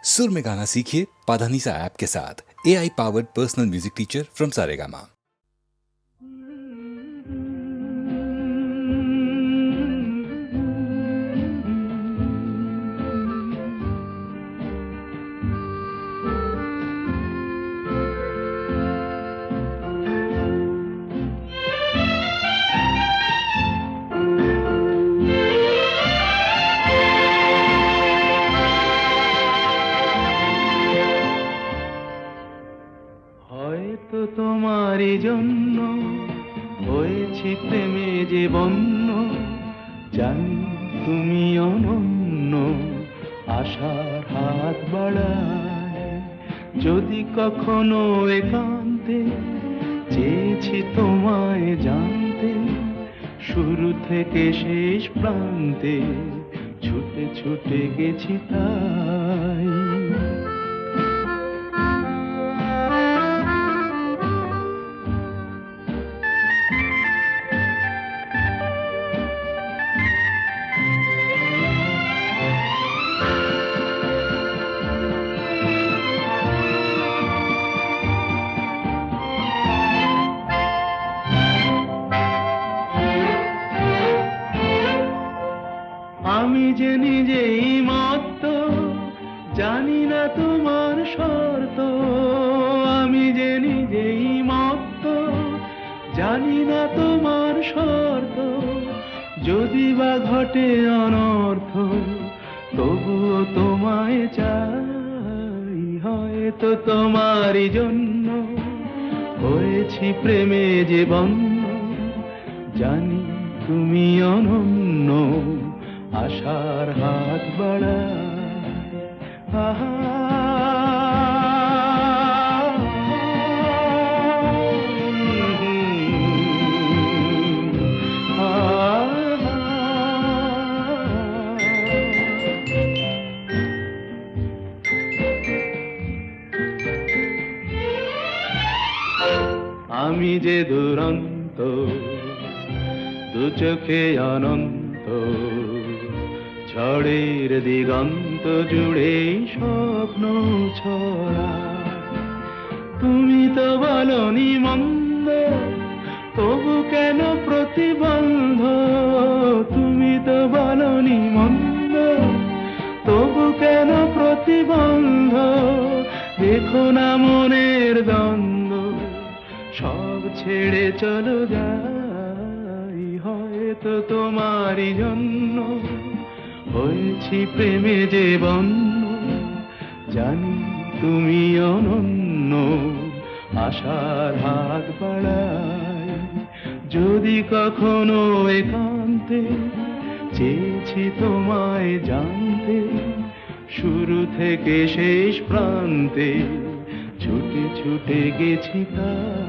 सुर में गाना सीखिए पाधानीसा ऐप के साथ। AI powered personal music teacher from Saregama. হয়তো তোমারই জন্য হয়েছি প্রেমে যে বন্য, জানি তুমি অনন্য, আশার হাত বাড়ায়। যদি কখনো একান্তে চেয়েছি তোমায় জানতে, শুরু থেকে শেষ প্রান্তে ছুটে ছুটে গেছি তাই। আমি যে নিজেই মত্ত, জানি না তোমার শর্ত। আমি যে নিজেই মত্ত, জানি না তোমার শর্ত। যদি বা ঘটে অনর্থ, তবুও তোমায় চাই। হয়তো তোমারই জন্য হয়েছি প্রেমে যে বন্য, জানি তুমি অনন্য, আশার হাত বাড়ায়। আহা, আমি যে দুরন্ত, দু চোখে অনন্ত, ঝড়ের দিগন্ত জুড়ে স্বপ্ন ছড়া। তুমি তো বলনি মন্দ, তবু কেন প্রতিবন্ধ? তুমি তো বলনি মন্দ, তবু কেন প্রতিবন্ধ? দেখো না মনের দ্বন্দ্ব, সব ছেড়ে চলো যাই। হয়তো তোমারই জন্য হয়েছি প্রেমে যে বন্য, জানি তুমি অনন্য, আশার হাত বাড়ায়। যদি কখনো একান্তে চেয়েছি তোমায় জানতে, শুরু থেকে শেষ প্রান্তে ছুটে ছুটে গেছি তাই।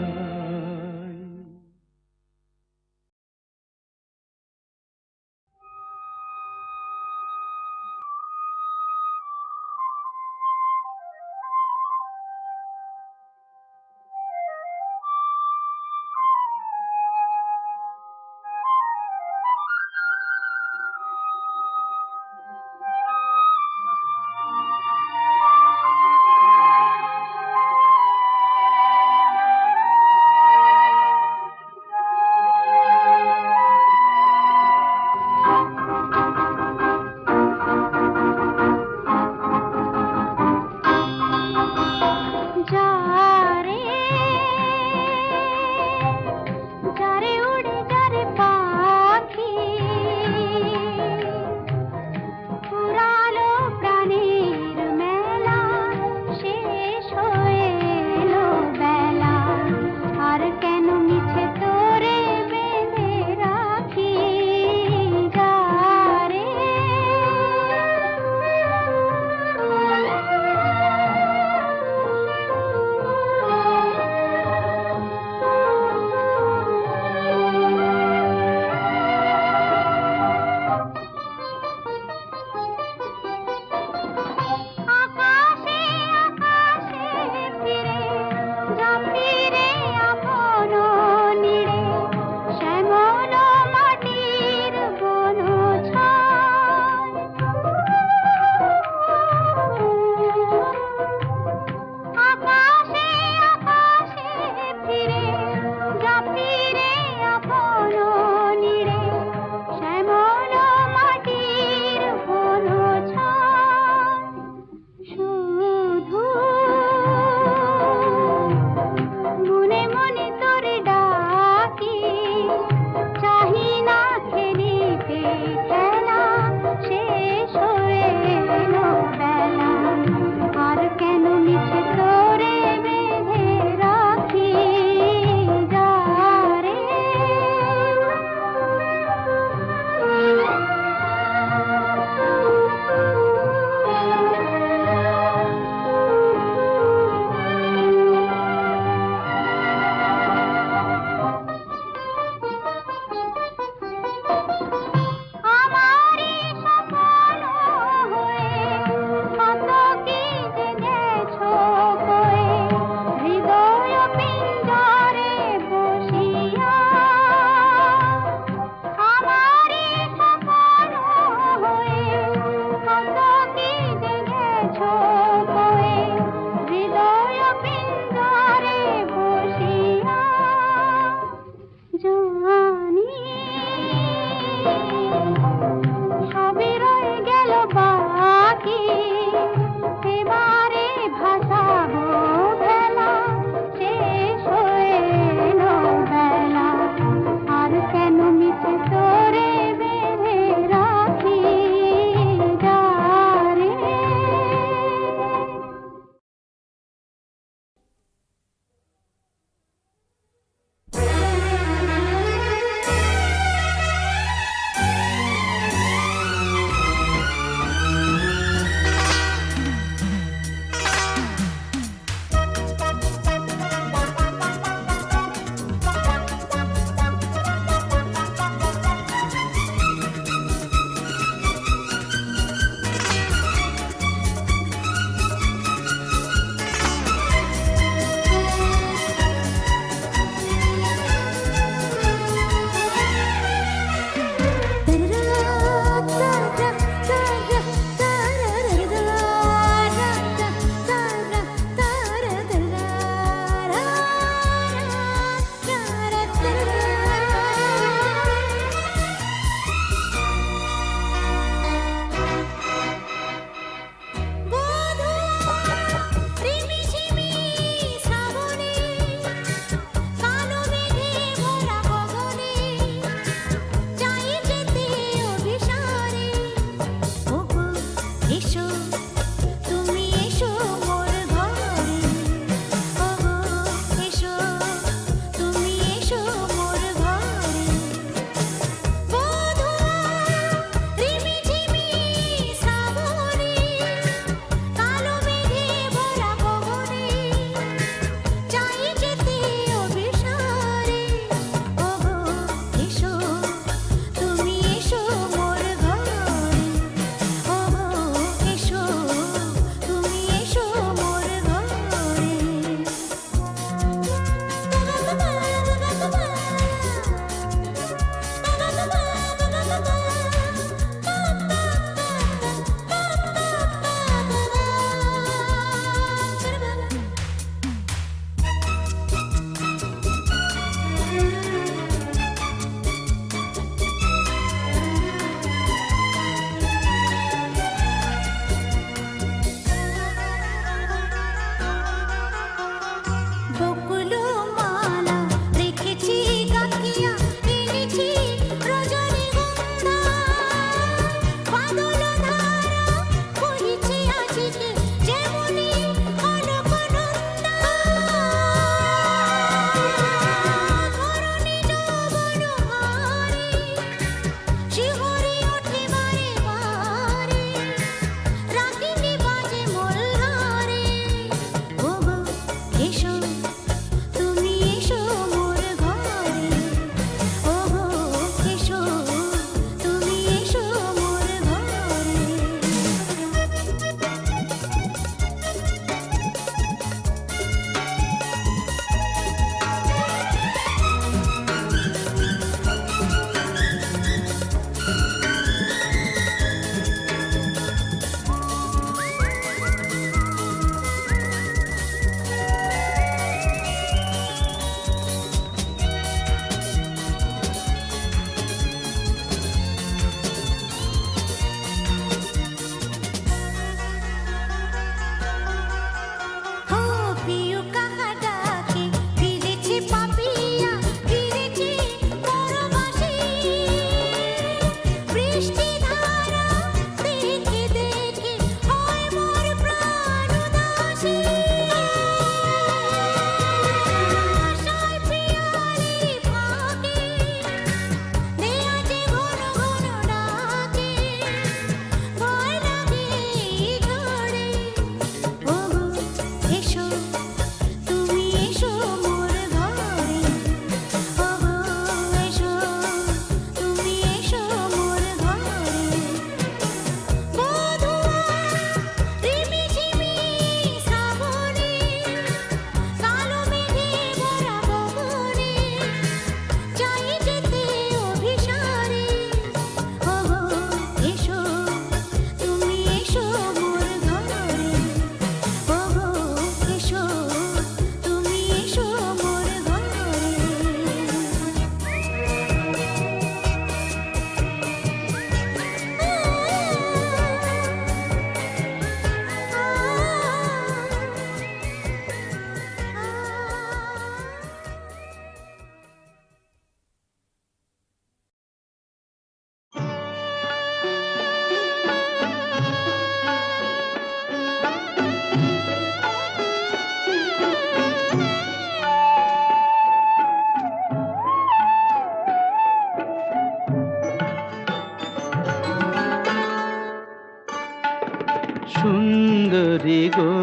গো,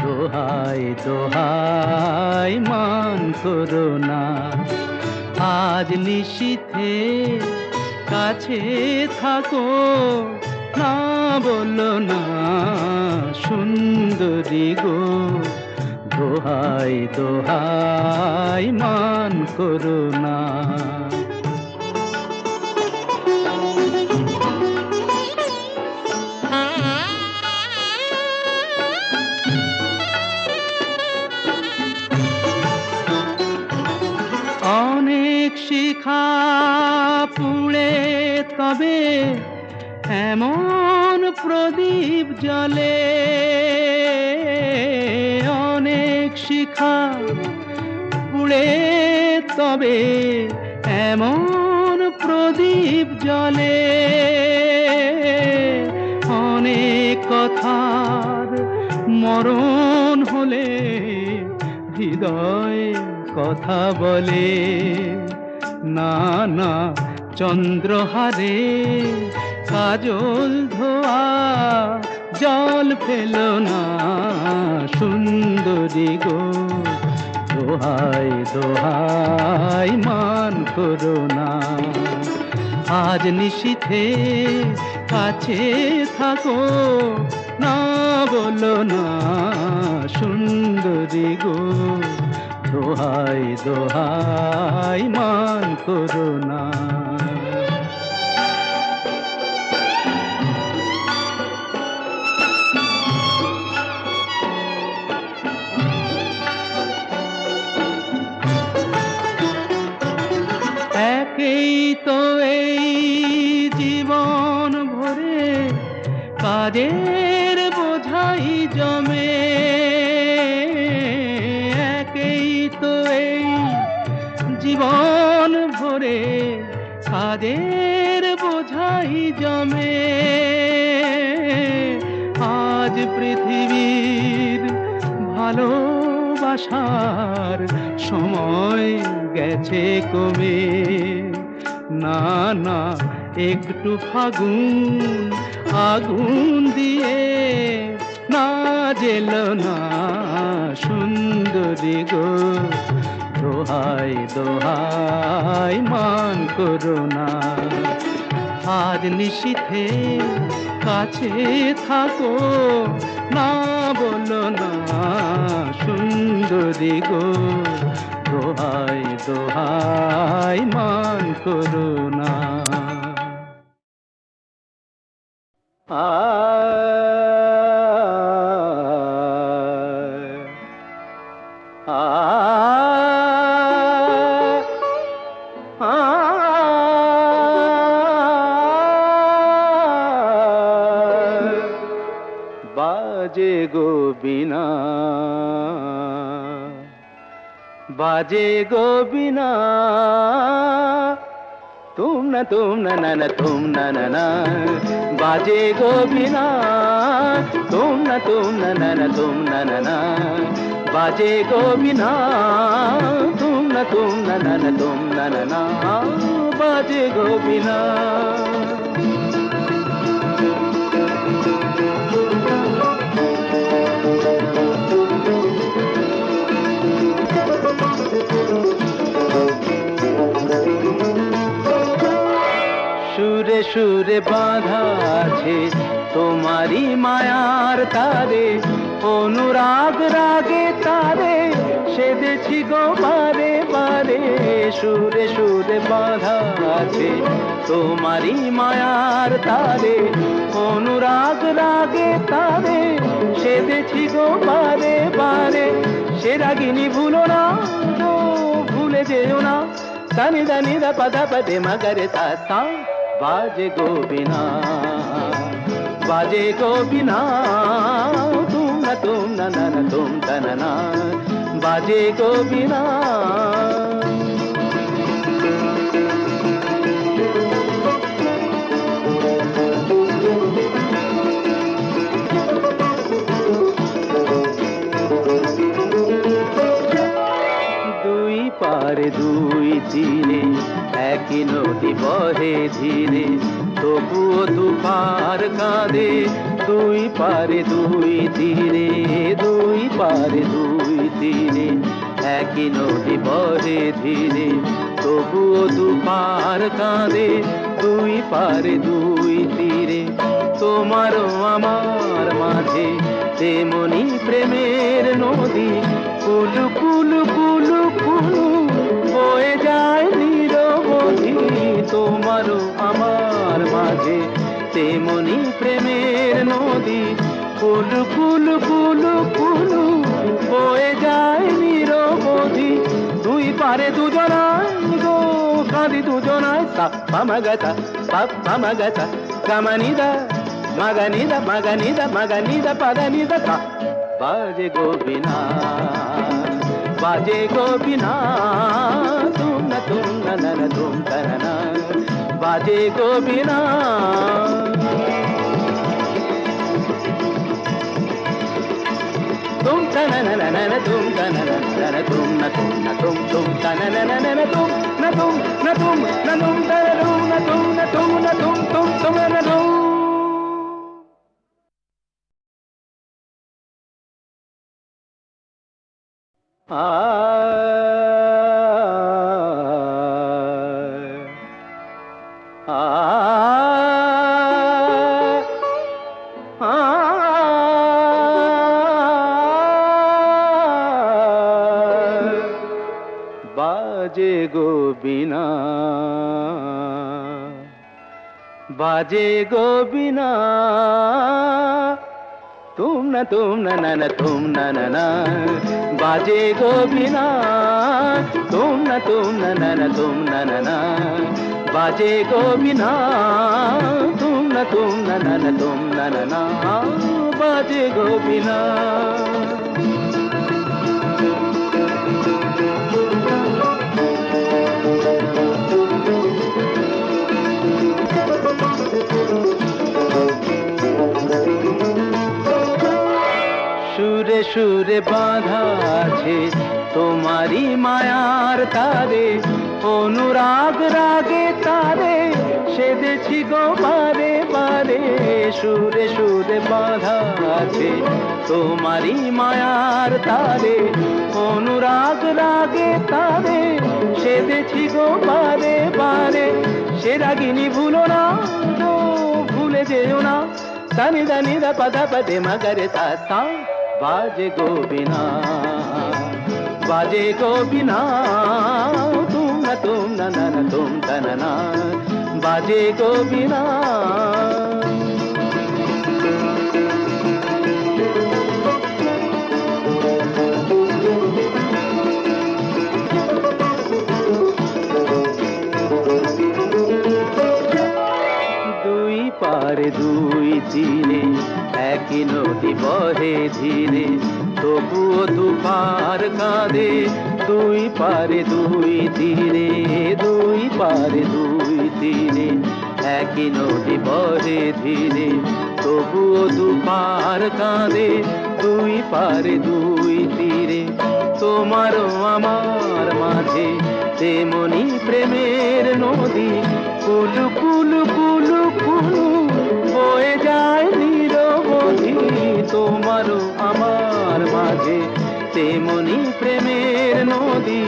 দোহাই দোহাই মান করো না। আজ নিশীথে কাছে থাকো, না বলো না সুন্দরী গো, দোহাই দোহাই মান করো না। অনেক শিখা পুড়ে তবে এমন প্রদীপ জ্বলে, অনেক শিখা পুড়ে তবে এমন প্রদীপ জ্বলে, অনেক কথার মরণ হলে হৃদয় কথা বলে, না না চন্দ্রহারে কাজল ধোয়া জল ফেলো না সুন্দরী গো, দোহাই দোহাই মান করো না। আজ নিশীথে কাছে থাকো, না বলো না সুন্দরী গো, দোহাই দোহাই মান করো না। একেই তো এই জীবন ভরে কাজের বোঝাই জমে, একেই তো এই জীবন ভরে কাজের বোঝাই জমে। আজ পৃথিবীর ভালোবাসার সময় গেছে কমে, না না একটু ফাগুন আগুন দিয়ে না জেলো না সুন্দরী গো, দোহাই দোহাই মান করো না। আজ নিশীথে কাছে থাকো, না বলো না সুন্দরী গো, দোহাই দোহাই মান করো না। বাজে গো বিনা, বাজে গো বিনা, तुम न ना ना तुम ना ना, बाजे गो बिना, तुम न ना ना तुम ना ना, बाजे गो बिना, तुम न ना ना तुम ना ना, बाजे गो बिना। সুরে সুরে বাঁধা আছে তোমারি মায়ার তারে, অনুরাগ রাগে তারে সেদেছি গো বারে বারে। সুরে সুরে বাঁধা আছে তোমারি মায়ার তারে, অনুরাগ রাগে তারে সেদেছি গো বারে বারে। সে রাগিনী ভুলো না, ভুলে যেও না, দানি দানি দা পদা পদে মগরে তা সা। बाजे गो बिना, बाजे गो बिना, तुम न ना ना तुम न ना, बाजे गो बिना। দুই পারে দুই তীরে একই নদী বহে ধীরে, তবুও দুপার কাঁদে দুই পারে দুই তীরে, দুই পারে দুই তীরে, একই নদী বহে ধীরে, তবুও দুপার কাঁদে, দুই পারে দুই তীরে। তোমারও আমার মাঝে তেমনি প্রেমের নদী, কুলু কুলু কুলু কুলু বয়ে যায় নিরবধি। তোমারও আমার মাঝে তেমনি প্রেমের নদী, কুলু কুলু কুলু কুলু বয়ে যায় নিরবধি। দুই পারে দুজনায় গো কাঁদি দুজনায়, সা পামাগাতা পাপ পামাগাতা গামানিদা মাগানিদা মাগানিদা মাগানিদা পাদানিদা তা। বাজে গোবিনা বাজে গোবিনা, তুম না না না তুম না, বাজে গোবিনা। तुम तना ना ना ना तुम तना ना ना तुम ना तुम तना ना ना ना तुम ना तुम ना तुम ना तुम तना तुम ना तुम ना तुम ना तुम ना तुम। बाजे गोबिना बाजे गोबिना, तुम ना ना ना तुम ना ना, बाजे गोबिना। तुम ना ना तुम ना ना, बाजे गोबिना। तुम ना ना तुम ना ना, बाजे गोबिना। সুরে সুরে বাঁধা আছে তোমারি মায়ার তারে, অনুরাগ রাগে তারে সেদেছি গো বারে বারে। সুরে সুরে বাঁধা আছে তোমারি মায়ার তারে, অনুরাগ রাগে তারে সেদেছি গো বারে বারে। সে রাগিনী ভুলো না গো, ভুলে যেও না, সানি দানি দা পদা পদে মগরে তা সা। बाजे गोबिना बाजे गोबिना, तुम ना ना तुम तना, बाजे गोबिना। দুই পারে দুই তীরে, একই নদী বহে ধীরে, তবুও দুপার কাঁদে, দুই পারে দুই তীরে, দুই পারে দুই তীরে, একই নদী বহে ধীরে, তবুও দুপার কাঁদে, দুই পারে দুই তীরে। তোমারও আমার মাঝে তেমনি প্রেমের নদী, কুলু কুলু কুলু কুলু বয়ে যায় নিরবধি। তোমারও আমার মাঝে তেমনি প্রেমের নদী,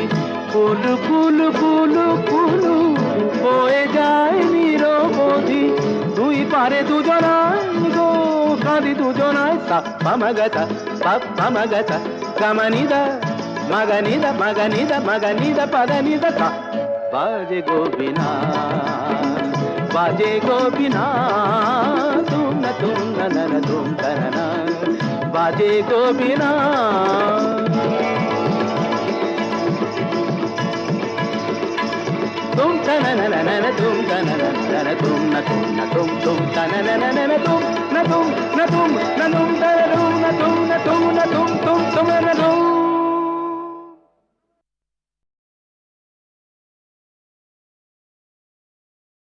কুলু কুলু কুলু কুলু বয়ে যায় নিরবধি। দুই পারে দুজনায় গো কাঁদি দুজনায়, সা পামাগাতা পাপ পামাগাতা গামানিদা মাগানিদা মাগানিদা মাগানিদা পাদানিদা তা। বাজে গোবিনা बाजे गोबिना, तुम ना ना तुम तना, बाजे गोबिना। तुम तना ना ना तुम तना ना तुम ना तुम तना ना ना तुम ना तुम